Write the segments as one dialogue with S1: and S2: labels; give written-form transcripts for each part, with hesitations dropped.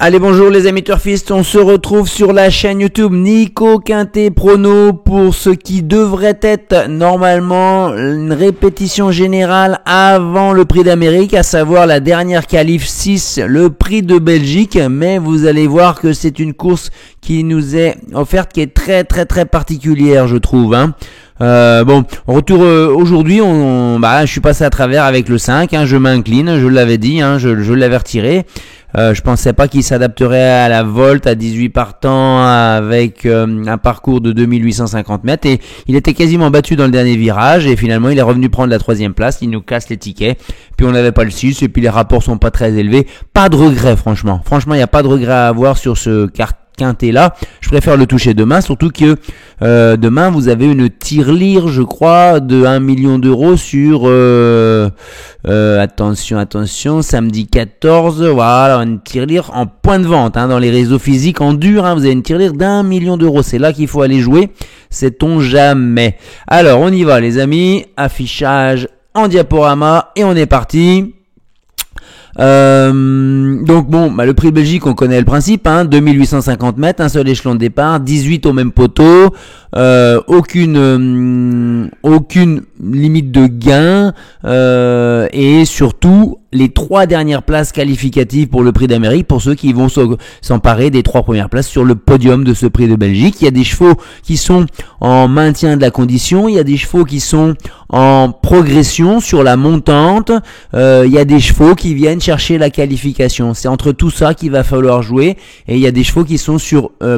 S1: Allez, bonjour les amis turfistes, on se retrouve sur la chaîne YouTube Nico Quintet Prono pour ce qui devrait être normalement une répétition générale avant le prix d'Amérique, à savoir la dernière qualif 6, le prix de Belgique, mais vous allez voir que c'est une course qui nous est offerte, qui est très particulière, je trouve, Bon, retour aujourd'hui, je suis passé à travers avec le 5, je m'incline, je l'avais dit, je l'avais retiré. Je pensais pas qu'il s'adapterait à la Volt à 18 partants avec un parcours de 2850 mètres, et il était quasiment battu dans le dernier virage, et finalement il est revenu prendre la 3e place. Il nous casse les tickets, puis on n'avait pas le 6, et puis les rapports sont pas très élevés. Pas de regret, franchement il n'y a pas de regret à avoir sur ce quintet là. Je préfère le toucher demain, surtout que demain vous avez une tirelire, je crois, de 1 million d'euros sur attention, samedi 14, voilà, une tirelire en point de vente, dans les réseaux physiques en dur, vous avez une tirelire d'1 million d'euros. C'est là qu'il faut aller jouer, sait-on jamais. Alors on y va les amis, affichage en diaporama et on est parti. Donc le prix de Belgique, on connaît le principe, 2850 mètres, un seul échelon de départ, 18 au même poteau, aucune limite de gain, et surtout les 3 dernières places qualificatives pour le prix d'Amérique, pour ceux qui vont s'emparer des 3 premières places sur le podium de ce prix de Belgique. Il y a des chevaux qui sont en maintien de la condition, il y a des chevaux qui sont en progression sur la montante, il y a des chevaux qui viennent chercher la qualification. C'est entre tout ça qu'il va falloir jouer, et il y a des chevaux qui sont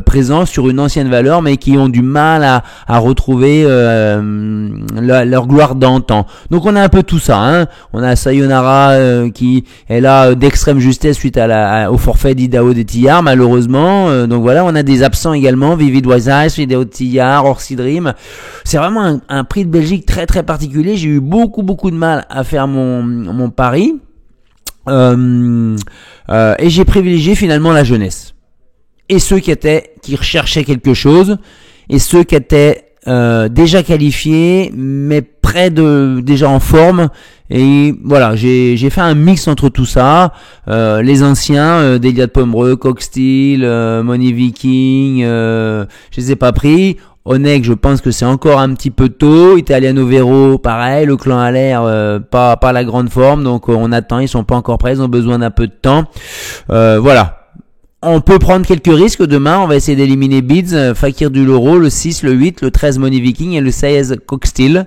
S1: présents sur une ancienne valeur, mais qui ont du mal à retrouver leur gloire d'antan. Donc on a un peu tout ça, On a Sayonara qui est là d'extrême justesse suite au forfait d'Idaho des Tillard, malheureusement. Donc voilà, on a des absents également, Vivid Wise, Idaho de Tillard, Orsi Dream. C'est vraiment un prix de Belgique très particulier. J'ai eu beaucoup de mal à faire mon pari, et j'ai privilégié finalement la jeunesse et ceux qui recherchaient quelque chose, et ceux qui étaient déjà qualifiés mais déjà en forme. Et voilà, j'ai fait un mix entre tout ça, les anciens, Delia de Pomereux, Coxsteel, Money Viking, je les ai pas pris. Onek, je pense que c'est encore un petit peu tôt. Italiano Vero, pareil. Le clan a l'air pas la grande forme, donc on attend. Ils sont pas encore prêts, ils ont besoin d'un peu de temps. Voilà. On peut prendre quelques risques demain. On va essayer d'éliminer Bids, Fakir du Loro, le 6, le 8, le 13 Money Viking et le 16 Coxsteel.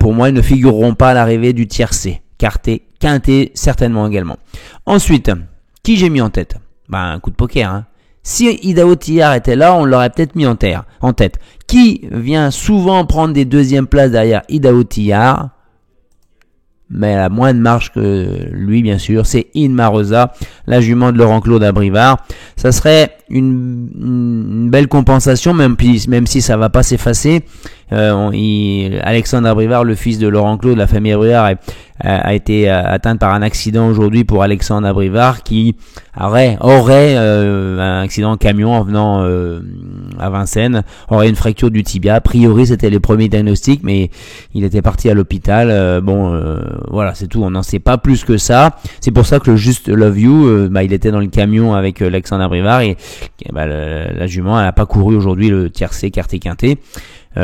S1: Pour moi, ils ne figureront pas à l'arrivée du tiercé. Quintet certainement également. Ensuite, qui j'ai mis en tête? Un coup de poker, Si Idaho Tillard était là, on l'aurait peut-être mis en tête. Qui vient souvent prendre des 2e places derrière Idaho Tillard, mais elle a moins de marge que lui, bien sûr, c'est Inmarosa, la jument de Laurent-Claude Abrivard. Ça serait une belle compensation, même si ça va pas s'effacer. Alexandre Abrivard, le fils de Laurent-Claude, la famille Abrivard, a été atteinte par un accident aujourd'hui pour Alexandre Abrivard, qui aurait un accident en camion en venant à Vincennes, aurait une fracture du tibia. A priori, c'était les premiers diagnostics, mais il était parti à l'hôpital. Voilà, c'est tout. On n'en sait pas plus que ça. C'est pour ça que le Just Love You, il était dans le camion avec Alexandre Abrivard, et la jument, elle n'a pas couru aujourd'hui le tiercé quarté quintet.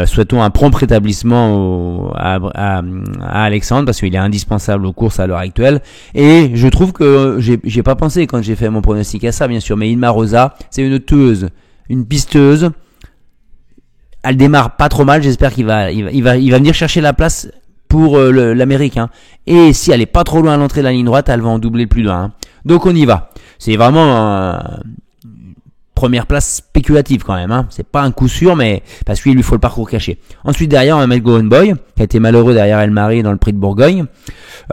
S1: Souhaitons un prompt rétablissement à Alexandre, parce qu'il est indispensable aux courses à l'heure actuelle. Et je trouve que j'ai pas pensé quand j'ai fait mon pronostic à ça, bien sûr, mais Inmarosa, c'est une pisteuse. Elle démarre pas trop mal. J'espère qu'il va venir chercher la place pour l'Amérique, Et si elle est pas trop loin à l'entrée de la ligne droite, elle va en doubler plus d'un. Donc on y va. C'est vraiment première place spéculative quand même, C'est pas un coup sûr, mais parce qu'il lui faut le parcours caché. Ensuite derrière, on va mettre Golden Boy, qui a été malheureux derrière El Marie dans le prix de Bourgogne.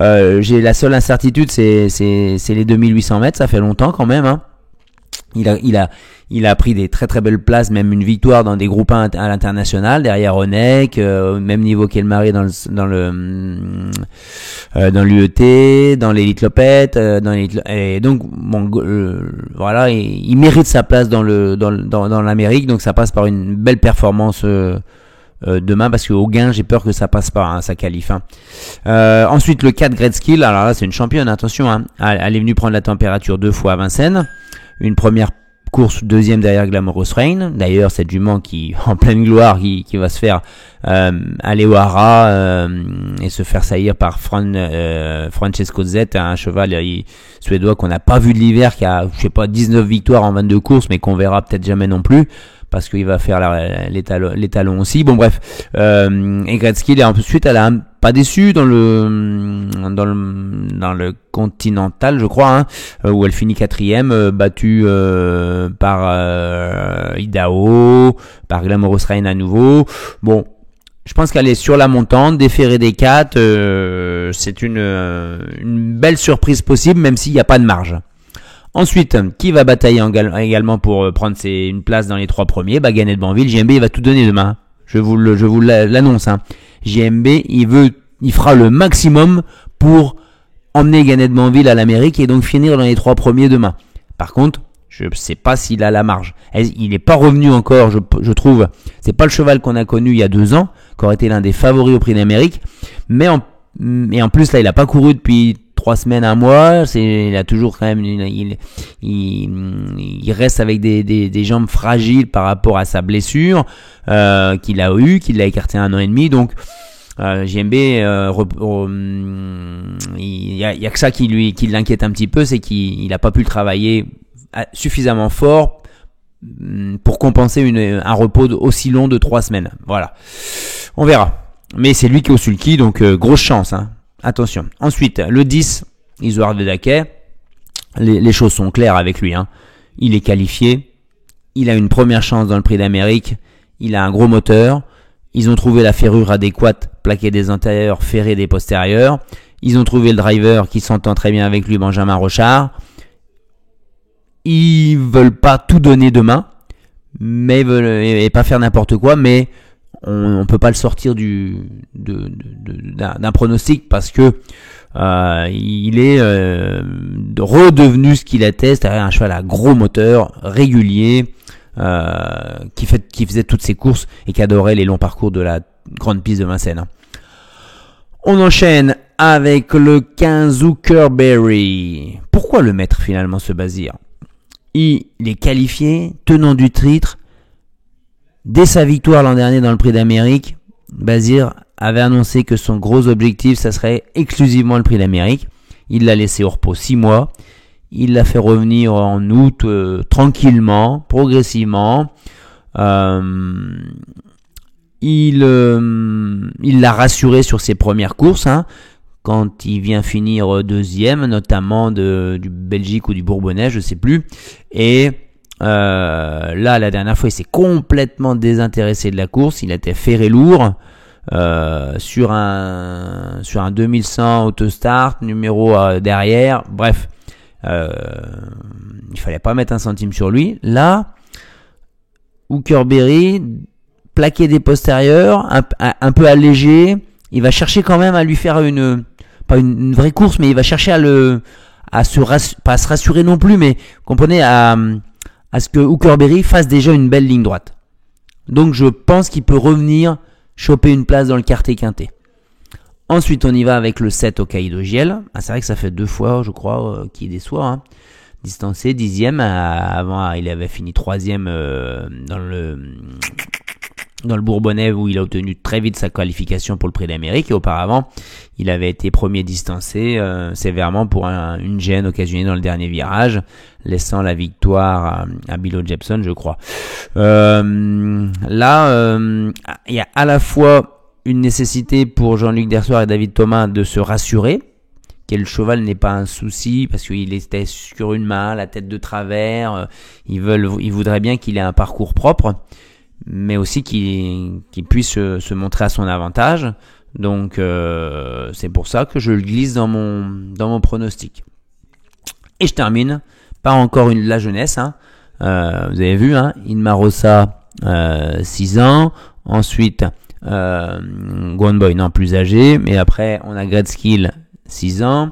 S1: J'ai la seule incertitude, c'est les 2800 mètres. Ça fait longtemps quand même, Il a pris des très belles places, même une victoire dans des groupes 1 à l'international, derrière Onek, même niveau qu'El Marie dans l'UET, dans l'élite Lopette, et donc voilà, il mérite sa place dans l'Amérique, donc ça passe par une belle performance demain, parce qu'au gain j'ai peur que ça passe pas, ça qualifie. Ensuite le 4 Great Skill, alors là c'est une championne, attention, elle est venue prendre la température 2 fois à Vincennes. une première course deuxième derrière Glamorous Rain. D'ailleurs, cette jument qui, en pleine gloire, qui va se faire aller au Hara et se faire saillir par Francesco Zet, un cheval suédois qu'on n'a pas vu de l'hiver, qui a, 19 victoires en 22 courses, mais qu'on verra peut-être jamais non plus, parce qu'il va faire les talons aussi. Bon bref, et Gretzky, et ensuite elle a pas déçu dans le Continental, je crois, où elle finit 4e, battue par Idaho, par Glamorous Rain à nouveau. Bon, je pense qu'elle est sur la montante, déférée des 4, c'est une belle surprise possible, même s'il n'y a pas de marge. Ensuite, qui va batailler également pour prendre une place dans les 3 premiers? Gannet de Banville. JMB, il va tout donner demain. Je vous l'annonce. JMB, il fera le maximum pour emmener Gannet de Banville à l'Amérique et donc finir dans les 3 premiers demain. Par contre, je ne sais pas s'il a la marge. Il n'est pas revenu encore, je trouve. C'est pas le cheval qu'on a connu il y a 2 ans, qui aurait été l'un des favoris au Prix d'Amérique. Mais en plus, là, il n'a pas couru depuis 3 semaines, 1 mois. Il a toujours quand même, il reste avec des jambes fragiles par rapport à sa blessure qu'il a écarté 1 an et demi. Donc, JMB, il y a que ça qui l'inquiète un petit peu, c'est qu'il n'a pas pu le travailler suffisamment fort pour compenser un repos aussi long de 3 semaines. Voilà. On verra. Mais c'est lui qui est au sulky, donc grosse chance. Attention. Ensuite, le 10, Isoard Vedake. Les choses sont claires avec lui. Il est qualifié. Il a une première chance dans le Prix d'Amérique. Il a un gros moteur. Ils ont trouvé la ferrure adéquate, plaquée des antérieurs, ferrée des postérieurs. Ils ont trouvé le driver qui s'entend très bien avec lui, Benjamin Rochard. Ils veulent pas tout donner demain, mais et pas faire n'importe quoi, mais on peut pas le sortir d'un pronostic parce que il est redevenu ce qu'il était, c'est-à-dire un cheval à gros moteur, régulier, qui faisait toutes ses courses et qui adorait les longs parcours de la grande piste de Vincennes. On enchaîne avec le 15 Hookerberry. Pourquoi le mettre finalement, ce Bazir? Il est qualifié, tenant du titre. Dès sa victoire l'an dernier dans le Prix d'Amérique, Bazir avait annoncé que son gros objectif, ça serait exclusivement le Prix d'Amérique. Il l'a laissé au repos 6 mois. Il l'a fait revenir en août tranquillement, progressivement. Il l'a rassuré sur ses premières courses, quand il vient finir deuxième, notamment du Belgique ou du Bourbonnais, je sais plus. Et là, la dernière fois, il s'est complètement désintéressé de la course. Il a été ferré lourd sur un 2100 autostart, numéro derrière. Bref, il fallait pas mettre un centime sur lui. Là, Hookerberry, plaqué des postérieurs, un peu allégé, il va chercher quand même à lui faire pas une vraie course, mais il va chercher pas à se rassurer non plus, mais comprenez, à ce que Hookerberry fasse déjà une belle ligne droite. Donc je pense qu'il peut revenir choper une place dans le quartet quintet. Ensuite, on y va avec le 7 Hokkaido Giel. C'est vrai que ça fait 2 fois, je crois, qu'il déçoit. Distancé, 10e. Avant, il avait fini 3e dans le Bourbonnais, où il a obtenu très vite sa qualification pour le Prix d'Amérique. Et auparavant, il avait été premier distancé sévèrement pour une gêne occasionnée dans le dernier virage, laissant la victoire à Bill Jepson, je crois. Là, il y a à la fois une nécessité pour Jean-Luc Dersoir et David Thomas de se rassurer, que le cheval n'est pas un souci, parce qu'il était sur une main, la tête de travers. Ils voudraient bien qu'il ait un parcours propre, mais aussi qu'il puisse se montrer à son avantage. Donc c'est pour ça que je le glisse dans mon pronostic. Et je termine par encore la jeunesse. Vous avez vu, Inmarosa 6 ans. Ensuite Guanboy, non, plus âgé. Mais après on a Gretzky 6 ans.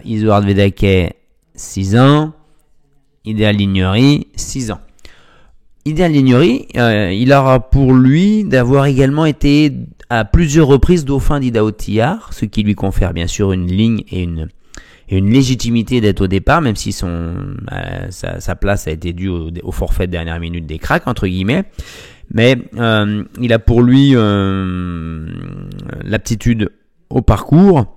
S1: Isoard Vedake 6 ans. Ideal Lignery 6 ans. Ideal Lignery, il aura pour lui d'avoir également été à plusieurs reprises dauphin d'Idaho Tillard, ce qui lui confère bien sûr une ligne et et une légitimité d'être au départ, même si sa place a été due au forfait de dernière minute des cracks, entre guillemets. Mais il a pour lui l'aptitude au parcours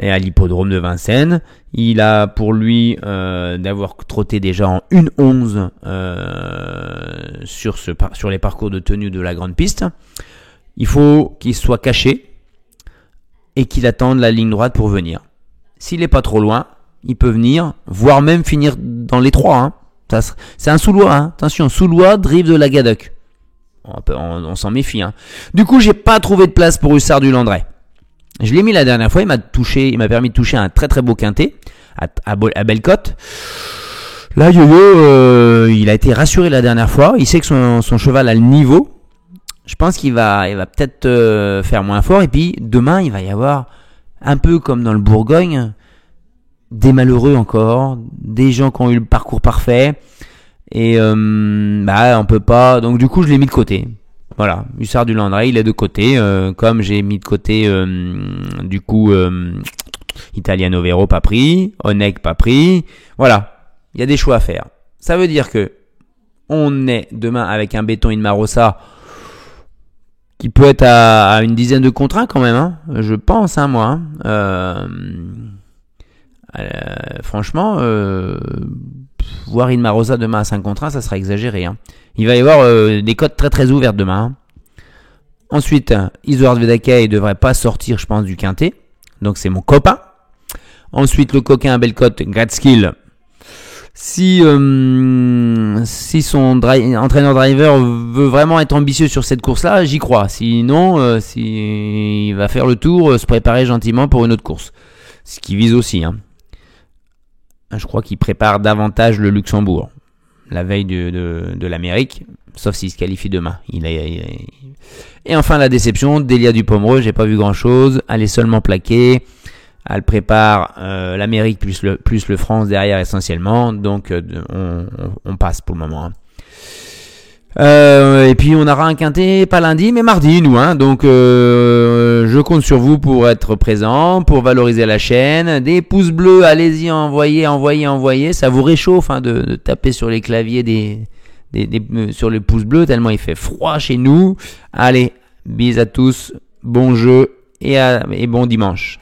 S1: et à l'hippodrome de Vincennes. Il a pour lui d'avoir trotté déjà en 1:11 sur les parcours de tenue de la grande piste. Il faut qu'il soit caché et qu'il attende la ligne droite pour venir. S'il n'est pas trop loin, il peut venir, voire même finir dans les 3. Hein. C'est un Soulois, hein. Attention, Soulois, drive de la Gadoc. On s'en méfie. Hein. Du coup, j'ai pas trouvé de place pour Hussard du Landré. Je l'ai mis la dernière fois, il m'a permis de toucher un très très beau quintet à Bellecote. Là, Yo-Yo, il a été rassuré la dernière fois. Il sait que son cheval a le niveau. Je pense qu'il va peut-être faire moins fort. Et puis demain, il va y avoir un peu comme dans le Bourgogne, des malheureux encore, des gens qui ont eu le parcours parfait. Et on peut pas. Donc du coup, je l'ai mis de côté. Voilà, Hussard du Landré, il est de côté. Comme j'ai mis de côté Italiano Vero pas pris, Oneg pas pris. Voilà, il y a des choix à faire. Ça veut dire que on est demain avec un béton Inmarosa qui peut être à une dizaine de contre 1 quand même, hein, je pense, hein, moi. Franchement, voir Inmarosa demain à 5 contre 1, ça sera exagéré. Hein. Il va y avoir des cotes très très ouvertes demain. Hein. Ensuite, Isoard Vedaka, il devrait pas sortir, je pense, du quintet. Donc c'est mon copain. Ensuite, le coquin à Bellecote, Gratskill. Si son entraîneur-driver veut vraiment être ambitieux sur cette course-là, j'y crois. Sinon, il va faire le tour, se préparer gentiment pour une autre course. Ce qui vise aussi. Hein. Je crois qu'il prépare davantage le Luxembourg, la veille de l'Amérique, sauf s'il se qualifie demain. Et enfin, la déception, Delia Dupomereux, j'ai pas vu grand-chose. Elle est seulement plaquée. Elle prépare l'Amérique plus le France derrière essentiellement, donc on passe pour le moment. Hein. Et puis on aura un quintet pas lundi mais mardi nous, hein. Donc je compte sur vous pour être présent, pour valoriser la chaîne. Des pouces bleus, allez-y, envoyez, ça vous réchauffe hein, de taper sur les claviers sur les pouces bleus tellement il fait froid chez nous. Allez, bis à tous, bon jeu et bon dimanche.